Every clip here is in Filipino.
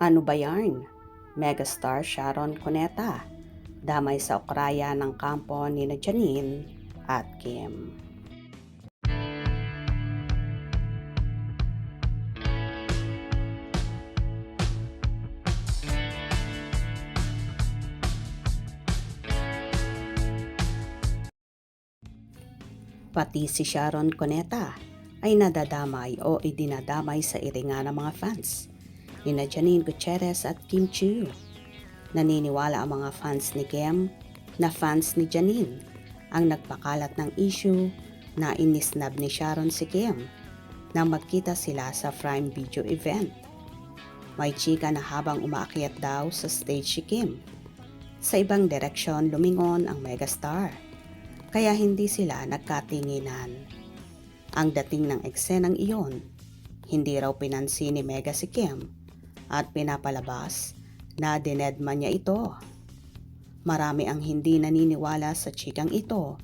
Ano ba yarn? Megastar Sharon Cuneta, damay sa okraya ng kampo ni Janine at Kim. Pati si Sharon Cuneta ay nadadamay o idinadamay sa iringa ng mga fans ni Janine Gutierrez at Kim Chiu. Naniniwala ang mga fans ni Kim na fans ni Janine ang nagpakalat ng issue na inisnab ni Sharon si Kim nang magkita sila sa Prime Video event. May chika na habang umaakyat daw sa stage si Kim, sa ibang direksyon lumingon ang megastar, kaya hindi sila nagkatinginan. Ang dating ng eksenang iyon, hindi raw pinansin ni Mega si Kim at pinapalabas na dinedma niya ito. Marami ang hindi naniniwala sa chikang ito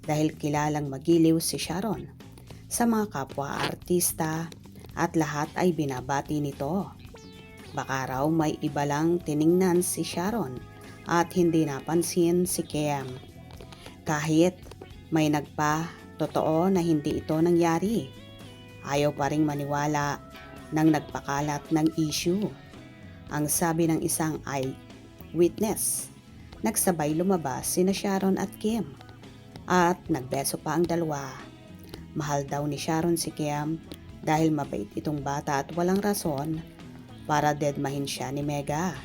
dahil kilalang magiliw si Sharon sa mga kapwa artista at lahat ay binabati nito. Baka raw may iba lang tiningnan si Sharon at hindi napansin si Kim. Kahit may totoo na hindi ito nangyari, ayaw pa ring maniwala nang nagpakalat ng issue. Ang sabi ng isang eyewitness, nagsabay lumabas sina Sharon at Kim at nagbeso pa ang dalawa. Mahal daw ni Sharon si Kim dahil mabait itong bata at walang rason para dedmahin siya ni Mega.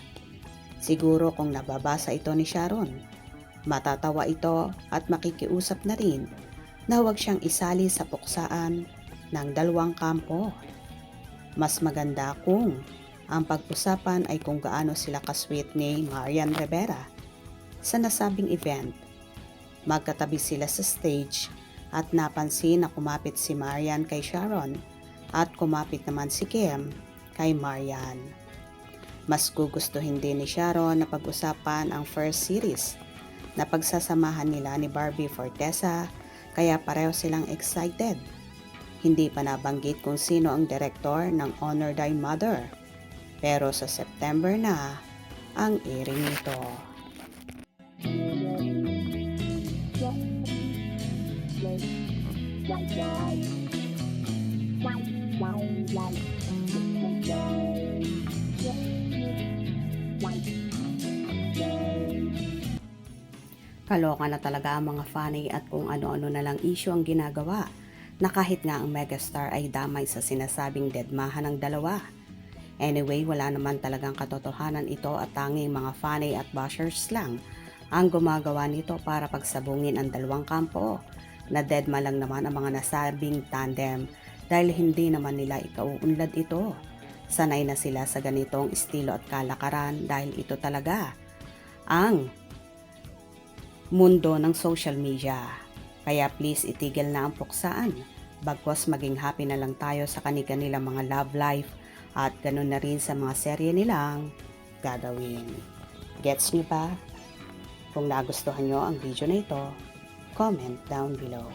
Siguro kung nababasa ito ni Sharon, matatawa ito at makikiusap na rin na huwag siyang isali sa puksaan ng dalawang kampo. Mas maganda kung ang pag-usapan ay kung gaano sila kasweet ni Marian Rivera sa nasabing event. Magkatabi sila sa stage at napansin na kumapit si Marian kay Sharon at kumapit naman si Kim kay Marian. Mas gugustuhin din ni Sharon na pag-usapan ang first series na pagsasamahan nila ni Barbie Fortesa, kaya pareho silang excited. Hindi pa nabanggit kung sino ang direktor ng Honor Thy Mother, pero sa September na ang airing nito. Kaloka na talaga ang mga fanny at kung ano-ano na lang issue ang ginagawa na kahit nga ang megastar ay damay sa sinasabing dedmahan ng dalawa. Anyway, wala naman talagang katotohanan ito at tanging mga fanny at bashers lang ang gumagawa nito para pagsabungin ang dalawang kampo na dedma lang naman ang mga nasabing tandem dahil hindi naman nila ikauunlad ito. Sanay na sila sa ganitong estilo at kalakaran dahil ito talaga ang mundo ng social media. Kaya please itigil na ang puksaan. Bagwas maging happy na lang tayo sa kanilang mga love life at ganun na rin sa mga serye nilang gagawin. Gets niyo ba? Kung nagustuhan nyo ang video na ito, comment down below.